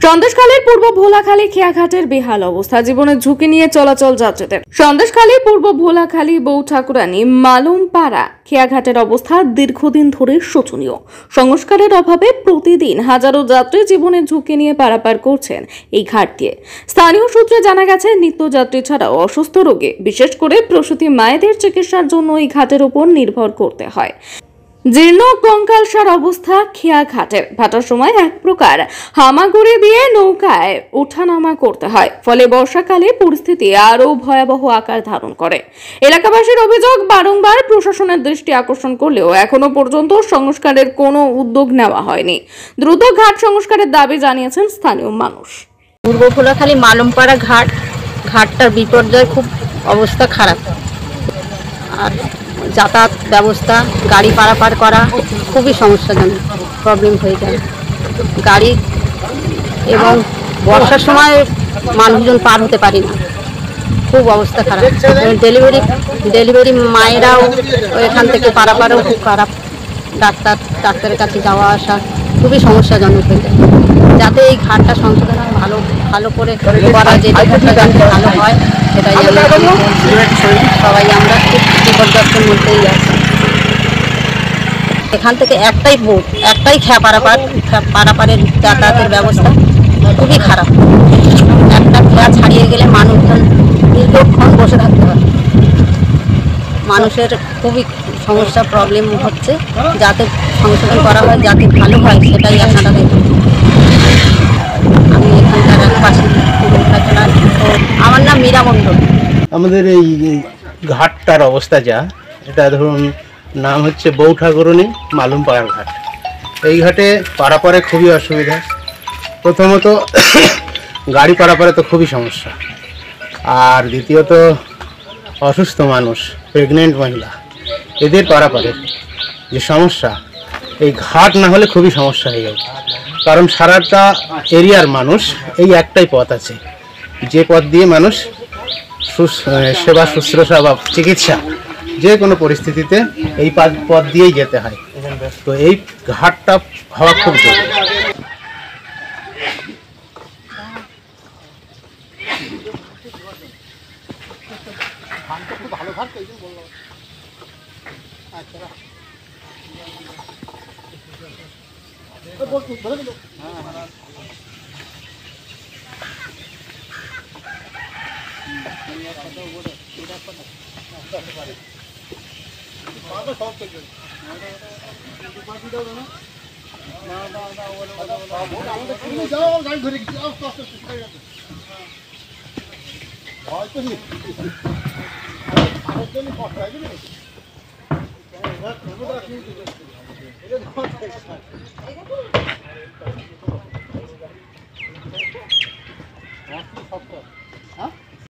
সন্দেশখালীর পূর্ব ভোলাখালী খেয়াঘাটের বেহাল অবস্থা, জীবনের ঝুঁকি নিয়ে চলাচল যাত্রীদের। সন্দেশখালীর পূর্ব ভোলাখালী বউ ঠাকুরানী মালুমপাড়া খেয়াঘাটের অবস্থা দীর্ঘদিন ধরে শোচনীয়। সংস্কারের অভাবে প্রতিদিন হাজারো যাত্রী জীবনের ঝুঁকি নিয়ে পারাপার করছেন এই ঘাট দিয়ে। স্থানীয় সূত্রে জানা গেছে, নিত্যযাত্রী ছাড়াও অসুস্থ রোগী, বিশেষ করে প্রসূতি মায়েদের চিকিৎসার জন্য এই ঘাটের উপর নির্ভর করতে হয়। জীর্ণ কঙ্কালসার অবস্থা খেয়াঘাটের। ভাটার সময় এক প্রকার হামাগুড়ি দিয়ে নৌকায় ওঠানামা করতে হয়, ফলে বর্ষাকালে পরিস্থিতি আরও ভয়াবহ আকার ধারণ করে। এলাকাবাসীর অভিযোগ, বারংবার প্রশাসনের দৃষ্টি আকর্ষণ করলেও এখনো পর্যন্ত সংস্কারের কোনো উদ্যোগ নেওয়া হয়নি। দ্রুত ঘাট সংস্কারের দাবি জানিয়েছেন স্থানীয় মানুষ। পূর্ব ভোলাখালী মালুমপাড়া ঘাটটার বিপর্যয়, খুব অবস্থা খারাপ। আর যাতায়াত ব্যবস্থা, গাড়ি পারাপার করা খুবই সমস্যাজনক, প্রবলেম হয়ে যায় গাড়ি, এবং বর্ষার সময় মানুষজন পার হতে পারি না, খুব অবস্থা খারাপ। ডেলিভারি মায়েরাও এখান থেকে পারাপারও খুব খারাপ, ডাক্তারের কাছে যাওয়া আসা খুবই সমস্যাজনক হয়ে যায়। যাতে এই ঘাটটা সংশোধন ভালো করে করা যেতে ভালো হয়, সেটাই সবাই আমরা খুব বিপর্যস্তের মধ্যেই আছি। এখান থেকে একটাই বোট, একটাই পারাপারের যাতায়াতের ব্যবস্থা খুবই খারাপ। একটা খেয়া ছাড়িয়ে গেলে মানুষজন দীর্ঘক্ষণ বসে থাকতে হয়। মানুষের খুবই সমস্যা, প্রবলেম হচ্ছে। যাতে সংশোধন করা হয়, যাতে ভালো হয়, সেটাই আপনারা দেখুন। আমি এখানকার এক বাসিন্দা, আমার নাম মীরা মণ্ডল। আমাদের এই ঘাটটার অবস্থা যা, এটা ধরুন নাম হচ্ছে বউ ঠাকুরানী মালুমপাড়ার ঘাট। এই ঘাটে পারাপারে খুবই অসুবিধা। প্রথমত গাড়ি পারাপারে তো খুবই সমস্যা, আর দ্বিতীয়ত অসুস্থ মানুষ, প্রেগনেন্ট মহিলা, এদের পারাপারে যে সমস্যা, এই ঘাট না হলে খুবই সমস্যা হয়ে যাবে। কারণ সারাটা এরিয়ার মানুষ এই একটাই পথ আছে, যে পথ দিয়ে মানুষ সেবা শুশ্রূষা বা চিকিৎসা যে কোনো পরিস্থিতিতে এই পথ দিয়েই যেতে হয়। তো এই ঘাটটা হওয়া খুব জরুরি।